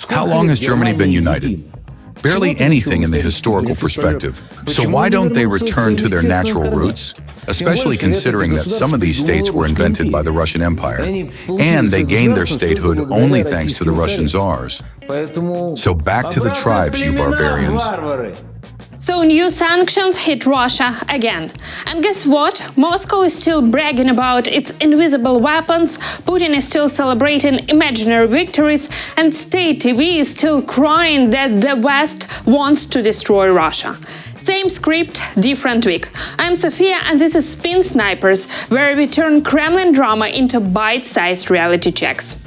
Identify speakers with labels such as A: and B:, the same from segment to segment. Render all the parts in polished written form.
A: How long has Germany been united? Barely anything in the historical perspective. So why don't they return to their natural roots? Especially considering that some of these states were invented by the Russian Empire, and they gained their statehood only thanks to the Russian czars. So back to the tribes, you barbarians.
B: So new sanctions hit Russia again. And guess what? Moscow is still bragging about its invisible weapons, Putin is still celebrating imaginary victories, and state TV is still crying that the West wants to destroy Russia. Same script, different week. I'm Sofia, and this is Spin Snipers, where we turn Kremlin drama into bite-sized reality checks.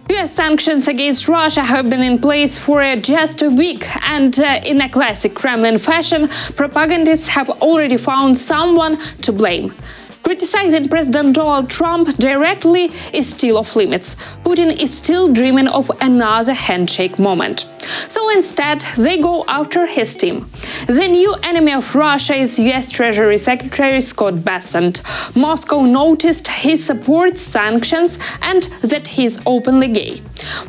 B: US sanctions against Russia have been in place for just a week, and in a classic Kremlin fashion, propagandists have already found someone to blame. Criticizing President Donald Trump directly is still off limits. Putin is still dreaming of another handshake moment. So instead, they go after his team. The new enemy of Russia is US Treasury Secretary Scott Bessent. Moscow noticed he supports sanctions and that he's openly gay.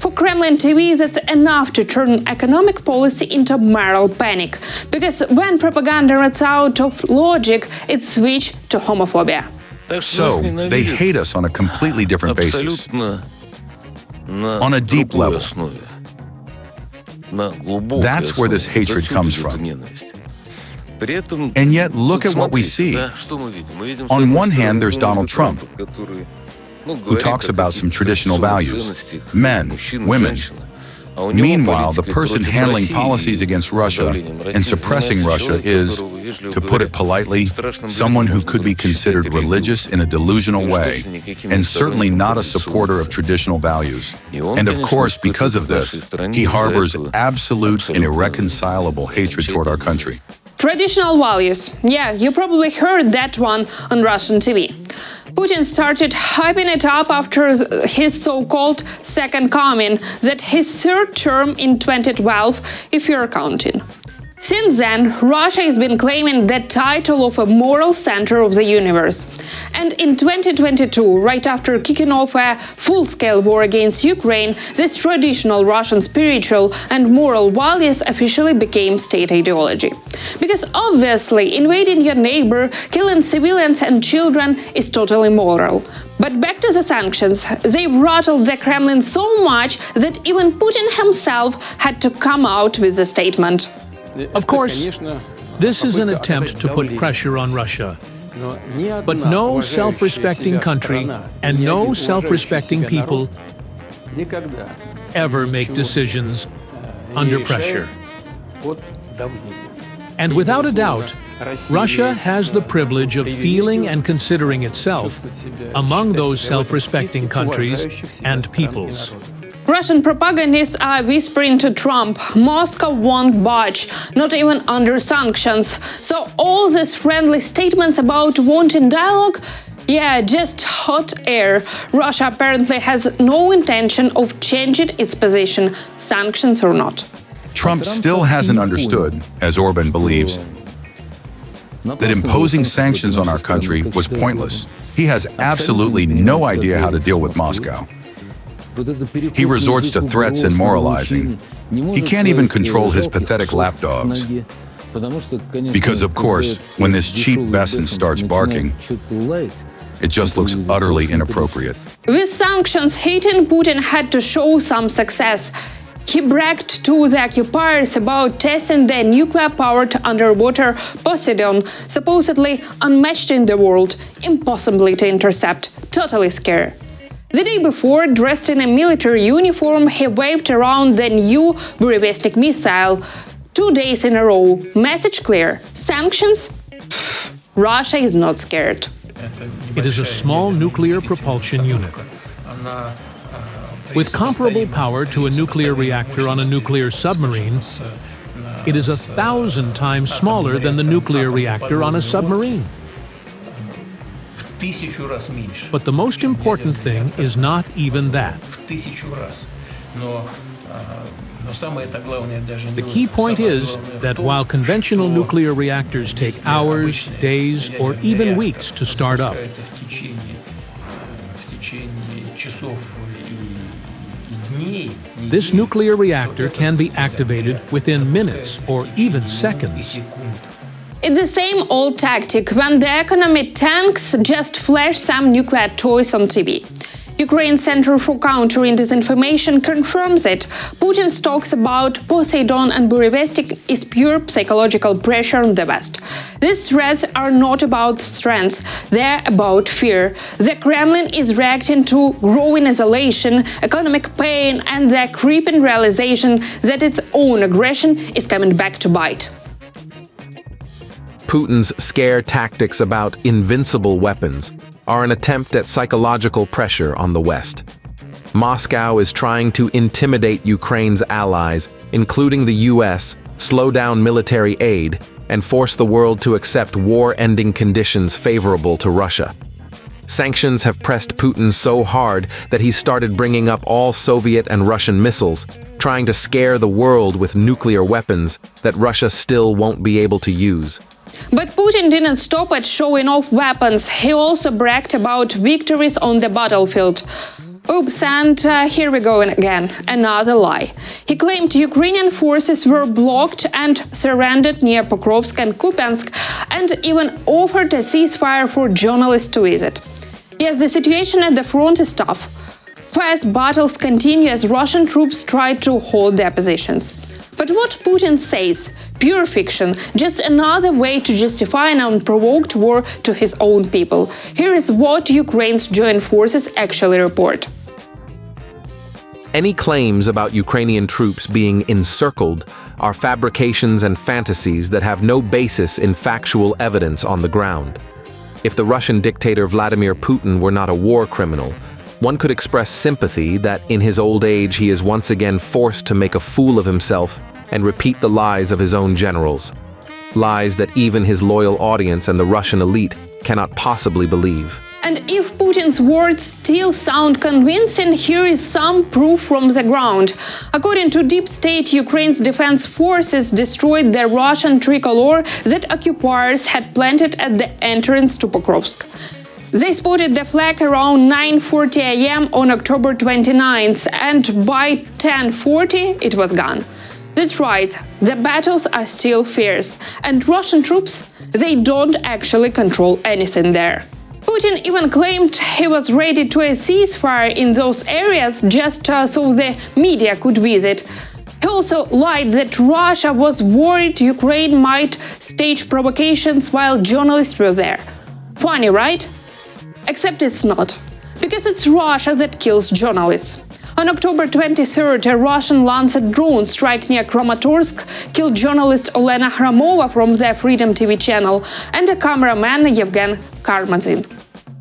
B: For Kremlin TV, that's enough to turn economic policy into moral panic. Because when propaganda runs out of logic, it switches to homophobia.
A: So, they hate us on a completely different basis. On a deep level. That's where this hatred comes from. And yet, look at what we see. On one hand, there's Donald Trump, who talks about some traditional values, men, women. Meanwhile, the person handling policies against Russia and suppressing Russia is, to put it politely, someone who could be considered religious in a delusional way, and certainly not a supporter of traditional values. And of course, because of this, he harbors absolute and irreconcilable hatred toward our country.
B: Traditional values. Yeah, you probably heard that one on Russian TV. Putin started hyping it up after his so-called second coming, that his third term in 2012, if you're counting. Since then, Russia has been claiming the title of a moral center of the universe. And in 2022, right after kicking off a full-scale war against Ukraine, this traditional Russian spiritual and moral values officially became state ideology. Because obviously, invading your neighbor, killing civilians and children is totally moral. But back to the sanctions, they rattled the Kremlin so much that even Putin himself had to come out with a statement.
C: Of course, this is an attempt to put pressure on Russia. But no self-respecting country and no self-respecting people ever make decisions under pressure. And without a doubt, Russia has the privilege of feeling and considering itself among those self-respecting countries and peoples.
B: Russian propagandists are whispering to Trump, Moscow won't budge, not even under sanctions. So all these friendly statements about wanting dialogue, yeah, just hot air. Russia apparently has no intention of changing its position, sanctions or not.
A: Trump still hasn't understood, as Orban believes, that imposing sanctions on our country was pointless. He has absolutely no idea how to deal with Moscow. He resorts to threats and moralizing. He can't even control his pathetic lapdogs. Because, of course, when this cheap Bessent starts barking, it just looks utterly inappropriate.
B: With sanctions hitting, Putin had to show some success. He bragged to the occupiers about testing their nuclear-powered underwater Poseidon, supposedly unmatched in the world, impossibly to intercept, totally scary. The day before, dressed in a military uniform, he waved around the new Burevestnik missile. 2 days in a row. Message clear. Sanctions? Pfft, Russia is not scared.
C: It is a small nuclear propulsion unit. With comparable power to a nuclear reactor on a nuclear submarine, it is 1,000 times smaller than the nuclear reactor on a submarine. But the most important thing is not even that. The key point is that while conventional nuclear reactors take hours, days, or even weeks to start up, this nuclear reactor can be activated within minutes or even seconds.
B: It's the same old tactic when the economy tanks just flash some nuclear toys on TV. Ukraine's Center for Countering Disinformation confirms it. Putin's talks about Poseidon and Burevestik is pure psychological pressure on the West. These threats are not about strength, they're about fear. The Kremlin is reacting to growing isolation, economic pain, and the creeping realization that its own aggression is coming back to bite.
D: Putin's scare tactics about invincible weapons are an attempt at psychological pressure on the West. Moscow is trying to intimidate Ukraine's allies, including the US, slow down military aid, and force the world to accept war-ending conditions favorable to Russia. Sanctions have pressed Putin so hard that he's started bringing up all Soviet and Russian missiles, trying to scare the world with nuclear weapons that Russia still won't be able to use.
B: But Putin didn't stop at showing off weapons. He also bragged about victories on the battlefield. Oops, and here we go again, another lie. He claimed Ukrainian forces were blocked and surrendered near Pokrovsk and Kupiansk, and even offered a ceasefire for journalists to visit. Yes, the situation at the front is tough. Fast battles continue as Russian troops try to hold their positions. But what Putin says, pure fiction, just another way to justify an unprovoked war to his own people. Here is what Ukraine's joint forces actually report.
D: Any claims about Ukrainian troops being encircled are fabrications and fantasies that have no basis in factual evidence on the ground. If the Russian dictator Vladimir Putin were not a war criminal, one could express sympathy that in his old age he is once again forced to make a fool of himself and repeat the lies of his own generals. Lies that even his loyal audience and the Russian elite cannot possibly believe.
B: And if Putin's words still sound convincing, here is some proof from the ground. According to Deep State, Ukraine's defense forces destroyed the Russian tricolor that occupiers had planted at the entrance to Pokrovsk. They spotted the flag around 9:40 a.m. on October 29th, and by 10:40 it was gone. That's right, the battles are still fierce, and Russian troops, they don't actually control anything there. Putin even claimed he was ready to a ceasefire in those areas just so the media could visit. He also lied that Russia was worried Ukraine might stage provocations while journalists were there. Funny, right? Except it's not, because it's Russia that kills journalists. On October 23rd, a Russian Lancet drone strike near Kramatorsk killed journalist Olena Hramova from the Freedom TV channel and a cameraman Yevgen Karmazin.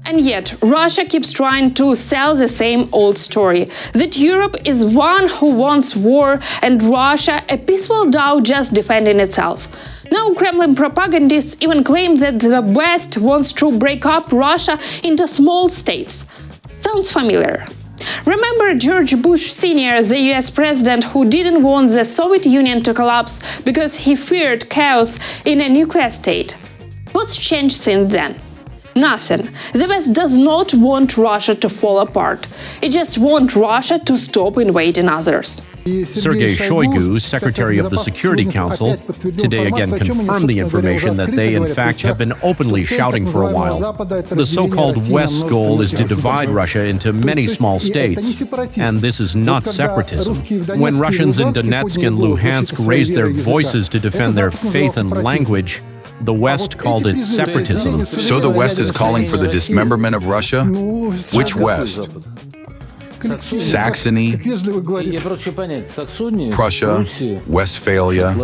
B: And yet, Russia keeps trying to sell the same old story, that Europe is one who wants war and Russia a peaceful DAO just defending itself. Now Kremlin propagandists even claim that the West wants to break up Russia into small states. Sounds familiar. Remember George Bush Sr., the US president who didn't want the Soviet Union to collapse because he feared chaos in a nuclear state? What's changed since then? Nothing. The West does not want Russia to fall apart. It just wants Russia to stop invading others.
E: Sergei Shoigu, Secretary of the Security Council, today again confirmed the information that they in fact have been openly shouting for a while. The so-called West's goal is to divide Russia into many small states, and this is not separatism. When Russians in Donetsk and Luhansk raised their voices to defend their faith and language, the West called it separatism.
A: So the West is calling for the dismemberment of Russia? Which West? Saxony, Prussia, Westphalia,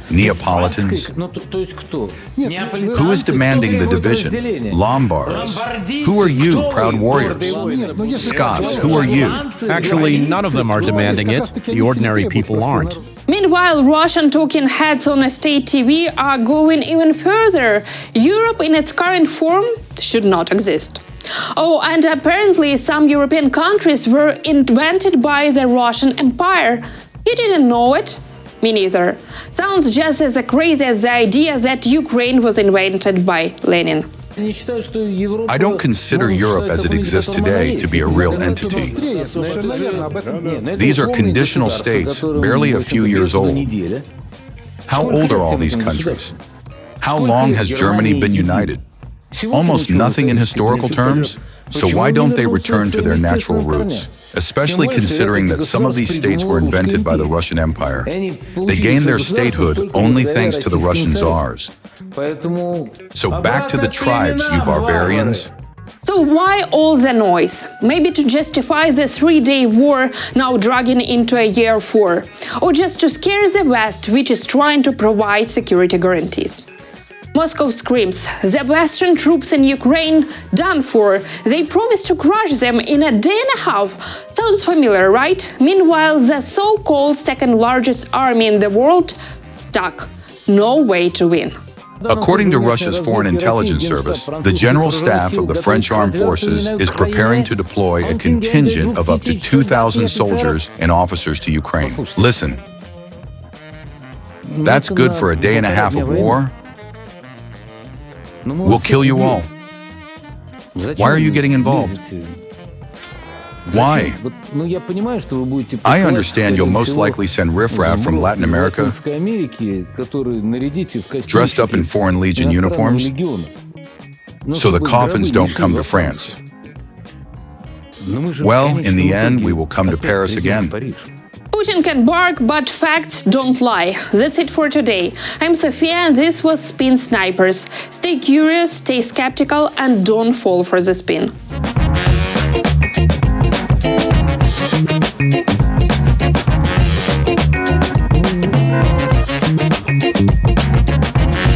A: Neapolitans? Who is demanding the division? Lombards. Who are you, proud warriors? Scots, who are you?
E: Actually, none of them are demanding it. The ordinary people aren't.
B: Meanwhile, Russian talking heads on state TV are going even further. Europe in its current form should not exist. Oh, and apparently some European countries were invented by the Russian Empire. You didn't know it? Me neither. Sounds just as crazy as the idea that Ukraine was invented by Lenin.
A: I don't consider Europe as it exists today to be a real entity. These are conditional states, barely a few years old. How old are all these countries? How long has Germany been united? Almost nothing in historical terms. So why don't they return to their natural roots? Especially considering that some of these states were invented by the Russian Empire. They gained their statehood only thanks to the Russian czars. So back to the tribes, you barbarians.
B: So why all the noise? Maybe to justify the 3-day war now dragging into a year 4, or just to scare the West, which is trying to provide security guarantees. Moscow screams, the Western troops in Ukraine done for. They promised to crush them in a day and a half. Sounds familiar, right? Meanwhile, the so-called second largest army in the world stuck. No way to win.
A: According to Russia's Foreign Intelligence Service, the General Staff of the French Armed Forces is preparing to deploy a contingent of up to 2,000 soldiers and officers to Ukraine. Listen, that's good for a day and a half of war. We'll kill you all. Why are you getting involved? Why? I understand you'll most likely send riffraff from Latin America dressed up in Foreign Legion uniforms, so the coffins don't come to France. Well, in the end, we will come to Paris again.
B: Putin can bark, but facts don't lie. That's it for today. I'm Sofia, and this was Spin Snipers. Stay curious, stay skeptical, and don't fall for the spin.